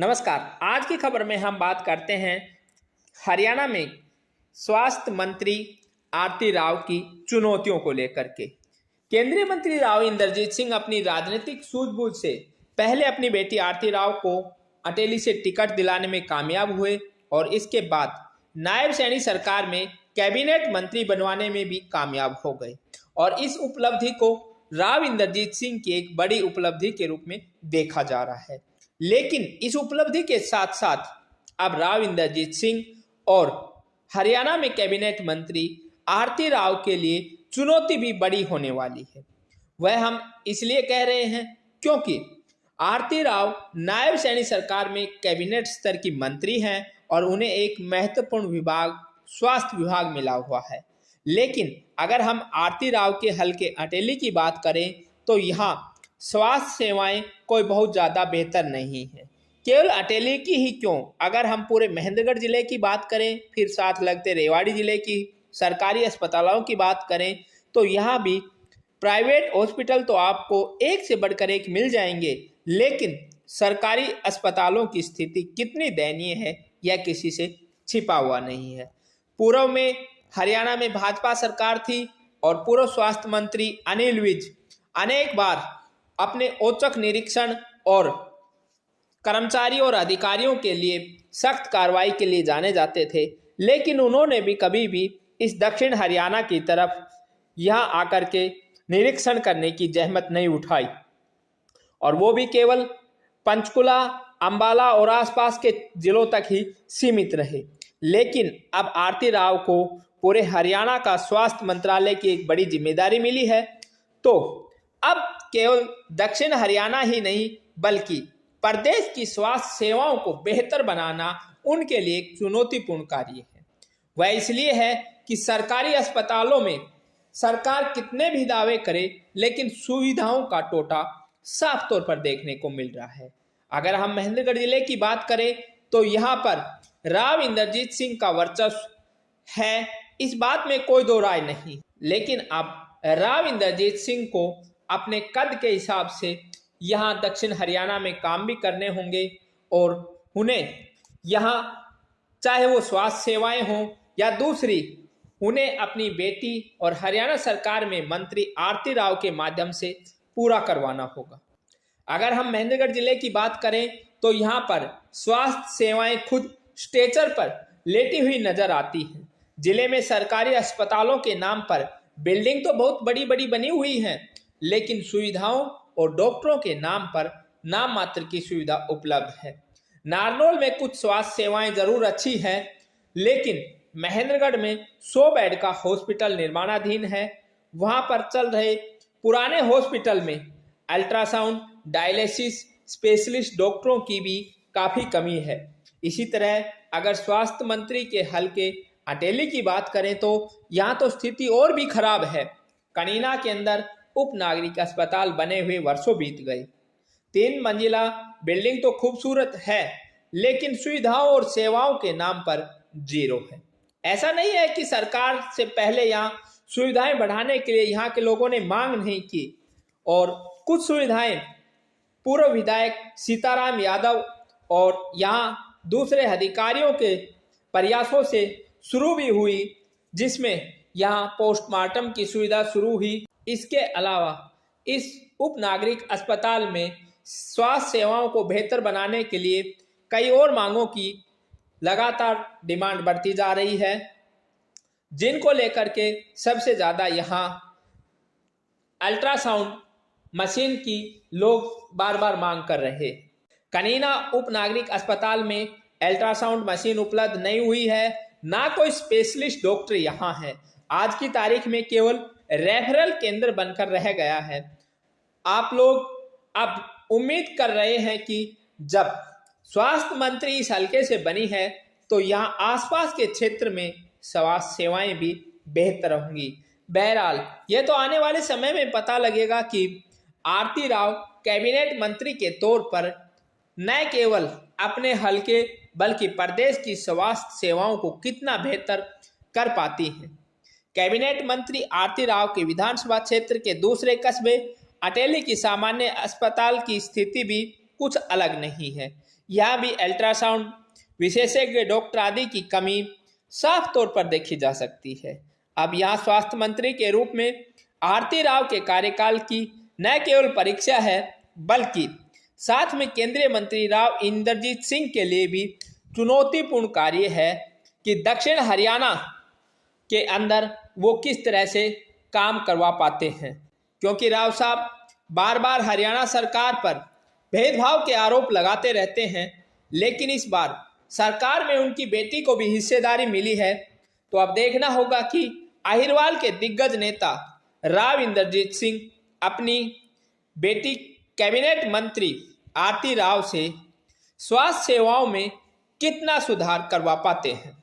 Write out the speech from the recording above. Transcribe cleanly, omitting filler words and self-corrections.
नमस्कार। आज की खबर में हम बात करते हैं हरियाणा में स्वास्थ्य मंत्री आरती राव की चुनौतियों को लेकर के। केंद्रीय मंत्री राव इंद्रजीत सिंह अपनी राजनीतिक सूझबूझ से पहले अपनी बेटी आरती राव को अटेली से टिकट दिलाने में कामयाब हुए और इसके बाद नायब सैनी सरकार में कैबिनेट मंत्री बनवाने में भी कामयाब हो गए और इस उपलब्धि को राव इंद्रजीत सिंह की एक बड़ी उपलब्धि के रूप में देखा जा रहा है। लेकिन इस उपलब्धि के साथ साथ अब राव इंद्रजीत सिंह और हरियाणा में कैबिनेट मंत्री आरती राव के लिए चुनौती भी बड़ी होने वाली है। वह हम इसलिए कह रहे हैं क्योंकि आरती राव नायब सैनी सरकार में कैबिनेट स्तर की मंत्री हैं और उन्हें एक महत्वपूर्ण विभाग स्वास्थ्य विभाग मिला हुआ है। लेकिन अगर हम आरती राव के हलके अटेली की बात करें तो यहाँ स्वास्थ्य सेवाएं कोई बहुत ज़्यादा बेहतर नहीं है। केवल अटेली की ही क्यों, अगर हम पूरे महेंद्रगढ़ जिले की बात करें, फिर साथ लगते रेवाड़ी जिले की सरकारी अस्पतालों की बात करें तो यहाँ भी प्राइवेट हॉस्पिटल तो आपको एक से बढ़कर एक मिल जाएंगे, लेकिन सरकारी अस्पतालों की स्थिति कितनी दयनीय है यह किसी से छिपा हुआ नहीं है। पूर्व में हरियाणा में भाजपा सरकार थी और पूर्व स्वास्थ्य मंत्री अनिल विज अनेक बार अपने औचक निरीक्षण और कर्मचारियों और अधिकारियों के लिए सख्त कार्रवाई के लिए जाने जाते थे, लेकिन उन्होंने भी कभी भी इस दक्षिण हरियाणा की तरफ यहाँ आकर के निरीक्षण करने की जहमत नहीं उठाई और वो भी केवल पंचकुला, अंबाला और आसपास के जिलों तक ही सीमित रहे। लेकिन अब आरती राव को पूरे हरियाणा का स्वास्थ्य मंत्रालय की एक बड़ी जिम्मेदारी मिली है, तो अब केवल दक्षिण हरियाणा ही नहीं बल्कि प्रदेश की स्वास्थ्य सेवाओं को बेहतर बनाना उनके लिए एक चुनौतीपूर्ण कार्य है। वह इसलिए है कि सरकारी अस्पतालों में सरकार कितने भी दावे करे, लेकिन सुविधाओं का टोटा साफ तौर पर देखने को मिल रहा है। अगर हम महेंद्रगढ़ जिले की बात करें तो यहाँ पर राव इंद्रजीत सिंह का वर्चस्व है, इस बात में कोई दो राय नहीं। लेकिन अब राव इंद्रजीत सिंह को अपने कद के हिसाब से यहाँ दक्षिण हरियाणा में काम भी करने होंगे और उन्हें यहाँ चाहे वो स्वास्थ्य सेवाएं हों या दूसरी, उन्हें अपनी बेटी और हरियाणा सरकार में मंत्री आरती राव के माध्यम से पूरा करवाना होगा। अगर हम महेंद्रगढ़ जिले की बात करें तो यहाँ पर स्वास्थ्य सेवाएं खुद स्ट्रेचर पर लेटी हुई नजर आती हैं। जिले में सरकारी अस्पतालों के नाम पर बिल्डिंग तो बहुत बड़ी बड़ी बनी हुई हैं, लेकिन सुविधाओं और डॉक्टरों के नाम पर नाम मात्र की सुविधा उपलब्ध है। नारनौल में कुछ स्वास्थ्य सेवाएं जरूर अच्छी हैं, लेकिन महेंद्रगढ़ में 100 बेड का हॉस्पिटल निर्माणाधीन है। वहां पर चल रहे पुराने हॉस्पिटल में अल्ट्रासाउंड, डायलिसिस स्पेशलिस्ट डॉक्टरों की भी काफ़ी कमी है। इसी तरह अगर स्वास्थ्य मंत्री के हलके अटेली की बात करें तो यहाँ तो स्थिति और भी खराब है। कनीना के अंदर उप नागरिक अस्पताल बने हुए वर्षों बीत गए। 3 मंजिला बिल्डिंग तो खूबसूरत है, लेकिन सुविधाओं और सेवाओं के नाम पर जीरो है। ऐसा नहीं है कि सरकार से पहले यहाँ सुविधाएं बढ़ाने के लिए यहाँ के लोगों ने मांग नहीं की और कुछ सुविधाएं पूर्व विधायक सीताराम यादव और यहाँ दूसरे अधिकारियों के प्रयासों से शुरू भी हुई, जिसमें यहाँ पोस्टमार्टम की सुविधा शुरू हुई। इसके अलावा इस उप नागरिक अस्पताल में स्वास्थ्य सेवाओं को बेहतर बनाने के लिए कई और मांगों की लगातार डिमांड बढ़ती जा रही है, जिनको लेकर के सबसे ज़्यादा यहाँ अल्ट्रासाउंड मशीन की लोग बार बार मांग कर रहे। कनीना उप नागरिक अस्पताल में अल्ट्रासाउंड मशीन उपलब्ध नहीं हुई है, ना कोई स्पेशलिस्ट डॉक्टर यहाँ है। आज की तारीख में केवल रेफरल केंद्र बनकर रह गया है। आप लोग अब उम्मीद कर रहे हैं कि जब स्वास्थ्य मंत्री इस हलके से बनी है तो यहाँ आसपास के क्षेत्र में स्वास्थ्य सेवाएं भी बेहतर होंगी। बहरहाल ये तो आने वाले समय में पता लगेगा कि आरती राव कैबिनेट मंत्री के तौर पर न केवल अपने हलके बल्कि प्रदेश की स्वास्थ्य सेवाओं को कितना बेहतर कर पाती हैं। कैबिनेट मंत्री आरती राव के विधानसभा क्षेत्र के दूसरे कस्बे अटेली की सामान्य अस्पताल की स्थिति भी कुछ अलग नहीं है। यहाँ भी अल्ट्रासाउंड विशेषज्ञ डॉक्टर आदि की कमी साफ तौर पर देखी जा सकती है। अब यहाँ स्वास्थ्य मंत्री के रूप में आरती राव के कार्यकाल की न केवल परीक्षा है बल्कि साथ में केंद्रीय मंत्री राव इंद्रजीत सिंह के लिए भी चुनौतीपूर्ण कार्य है कि दक्षिण हरियाणा के अंदर वो किस तरह से काम करवा पाते हैं, क्योंकि राव साहब बार बार हरियाणा सरकार पर भेदभाव के आरोप लगाते रहते हैं, लेकिन इस बार सरकार में उनकी बेटी को भी हिस्सेदारी मिली है। तो अब देखना होगा कि अहिरवाल के दिग्गज नेता राव इंद्रजीत सिंह अपनी बेटी कैबिनेट मंत्री आरती राव से स्वास्थ्य सेवाओं में कितना सुधार करवा पाते हैं।